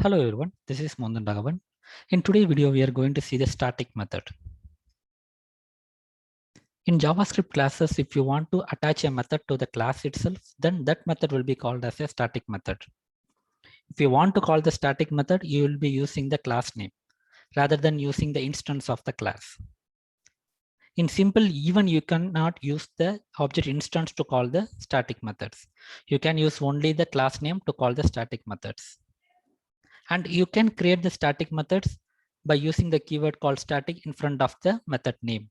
Hello everyone, this is Mondan Raghavan. In today's video, we are going to see the static method. In JavaScript classes, if you want to attach a method to the class itself, then that method will be called as a static method. If you want to call the static method, you will be using the class name rather than using the instance of the class. In simple, even you cannot use the object instance to call the static methods. You can use only the class name to call the static methods. And you can create the static methods by using the keyword called static in front of the method name.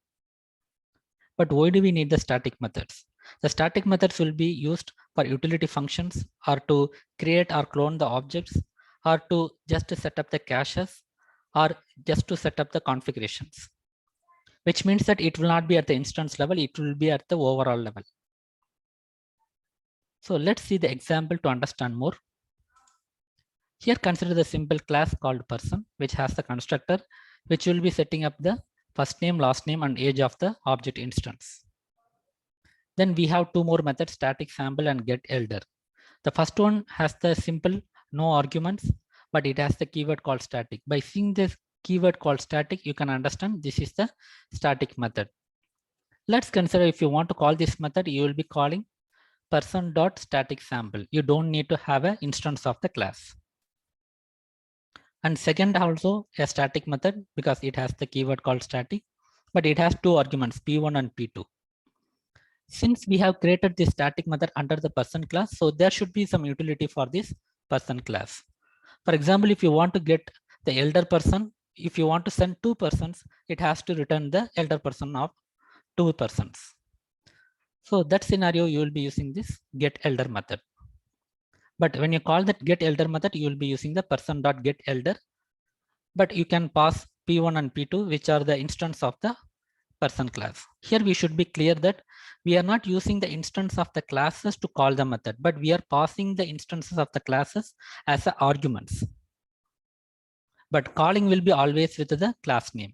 But why do we need the static methods? The static methods will be used for utility functions or to create or clone the objects or to just to set up the caches or just to set up the configurations, which means that it will not be at the instance level, it will be at the overall level. So let's see the example to understand more. Here consider the simple class called person, which has the constructor, which will be setting up the first name, last name, and age of the object instance. Then we have two more methods, static sample and get elder. The first one has the simple no arguments, but it has the keyword called static. By seeing this keyword called static, you can understand this is the static method. Let's consider if you want to call this method, you will be calling person.static sample. You don't need to have an instance of the class. And second also a static method because it has the keyword called static, but it has two arguments, P1 and P2. Since we have created this static method under the person class, so there should be some utility for this person class. For example, if you want to get the elder person, if you want to send two persons, it has to return the elder person of two persons. So that scenario, you will be using this get elder method. But when you call that get elder method, you will be using the person.getElder. But you can pass P1 and P2, which are the instance of the person class. Here we should be clear that we are not using the instance of the classes to call the method, but we are passing the instances of the classes as the arguments. But calling will be always with the class name.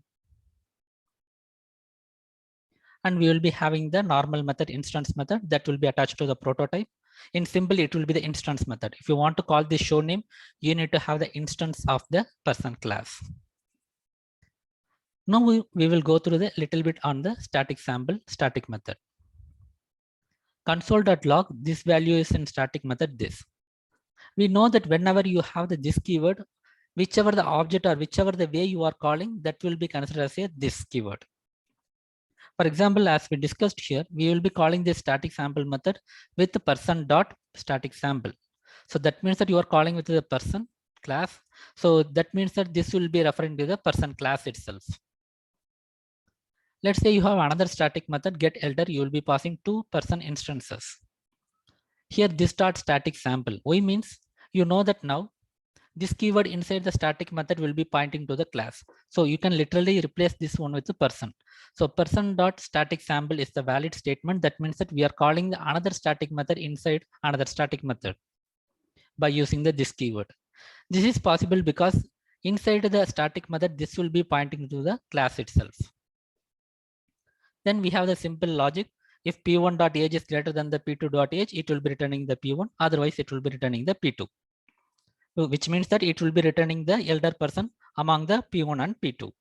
And we will be having the normal method instance method that will be attached to the prototype. In simple, it will be the instance method. If you want to call this show name, you need to have the instance of the person class. Now we will go through the little bit on the static sample static method. Console.log, this value is in static method this. We know that whenever you have the this keyword, whichever the object or whichever the way you are calling, that will be considered as a this keyword. For example, as we discussed here, we will be calling this static sample method with the person.static sample. So that means that you are calling with the person class. So that means that this will be referring to the person class itself. Let's say you have another static method get elder, you will be passing two person instances. Here this dot static sample. Why means you know that now this keyword inside the static method will be pointing to the class. So you can literally replace this one with the person. So person.static sample is the valid statement. That means that we are calling the another static method inside another static method by using the this keyword. This is possible because inside the static method, this will be pointing to the class itself. Then we have the simple logic. If P1.age is greater than the P2.age, it will be returning the P1. Otherwise, it will be returning the P2. Which means that it will be returning the elder person among the P1 and P2.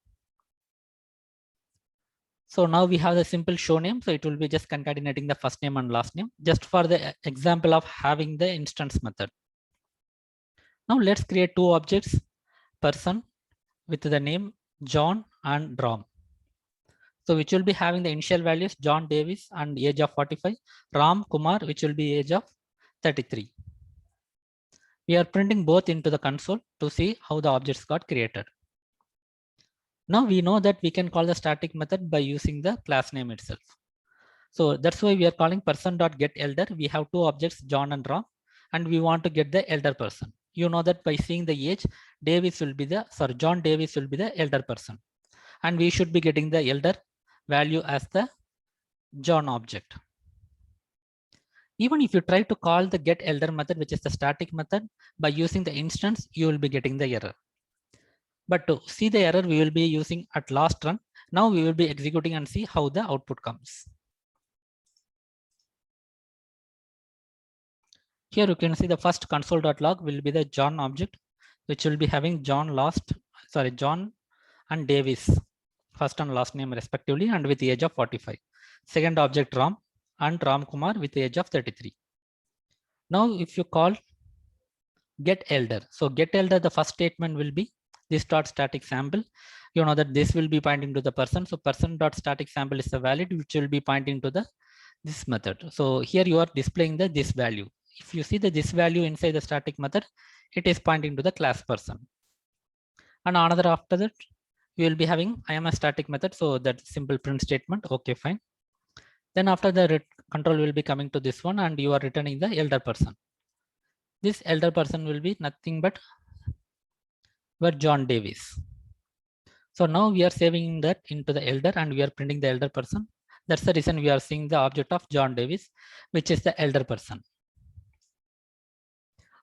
So now we have the simple show name. So it will be just concatenating the first name and last name, just for the example of having the instance method. Now let's create two objects, person with the name John and Ram. So which will be having the initial values John Davis and age of 45, Ram Kumar, which will be age of 33. We are printing both into the console to see how the objects got created. Now we know that we can call the static method by using the class name itself. So that's why we are calling person.getElder. We have two objects, John and Ram, and we want to get the elder person. You know that by seeing the age, John Davis will be the elder person. And we should be getting the elder value as the John object. Even if you try to call the getElder method, which is the static method, by using the instance, you will be getting the error. But to see the error, we will be using at last run. Now we will be executing and see how the output comes. Here you can see the first console.log will be the John object. which will be having John and Davis, first and last name respectively, and with the age of 45. Second object Ram and Ram Kumar with the age of 33. Now, if you call get elder, so get elder, the first statement will be this dot static sample. You know that this will be pointing to the person. So person dot static sample is the valid, which will be pointing to the this method. So here you are displaying the this value. If you see the this value inside the static method, it is pointing to the class person. And another after that, we will be having I am a static method. So that simple print statement. Okay, fine. Then after the control will be coming to this one, and you are returning the elder person. This elder person will be nothing but John Davis. So now we are saving that into the elder and we are printing the elder person. That's the reason we are seeing the object of John Davis, which is the elder person.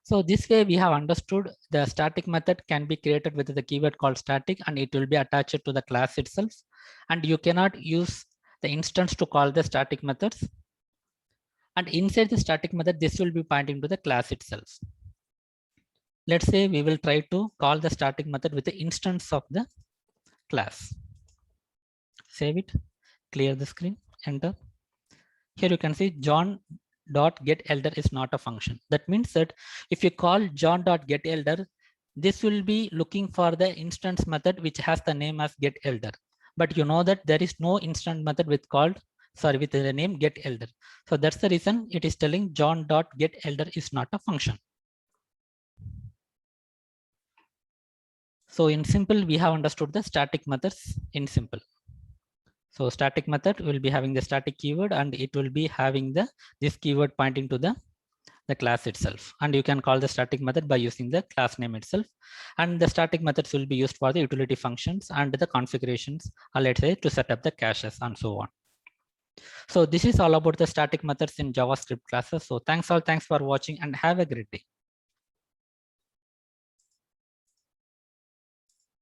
So this way we have understood the static method can be created with the keyword called static, and it will be attached to the class itself. And you cannot use the instance to call the static methods. And inside the static method, this will be pointing to the class itself. Let's say we will try to call the static method with the instance of the class. Save it, clear the screen, enter. Here you can see John.getElder is not a function. That means that if you call John.getElder, this will be looking for the instance method which has the name as getElder. But you know that there is no instance method with the name getElder. So that's the reason it is telling John.getElder is not a function. So in simple, we have understood the static methods in simple. So static method will be having the static keyword, and it will be having this keyword pointing to the class itself. And you can call the static method by using the class name itself. And the static methods will be used for the utility functions and the configurations, or let's say to set up the caches and so on. So this is all about the static methods in JavaScript classes. So thanks for watching and have a great day.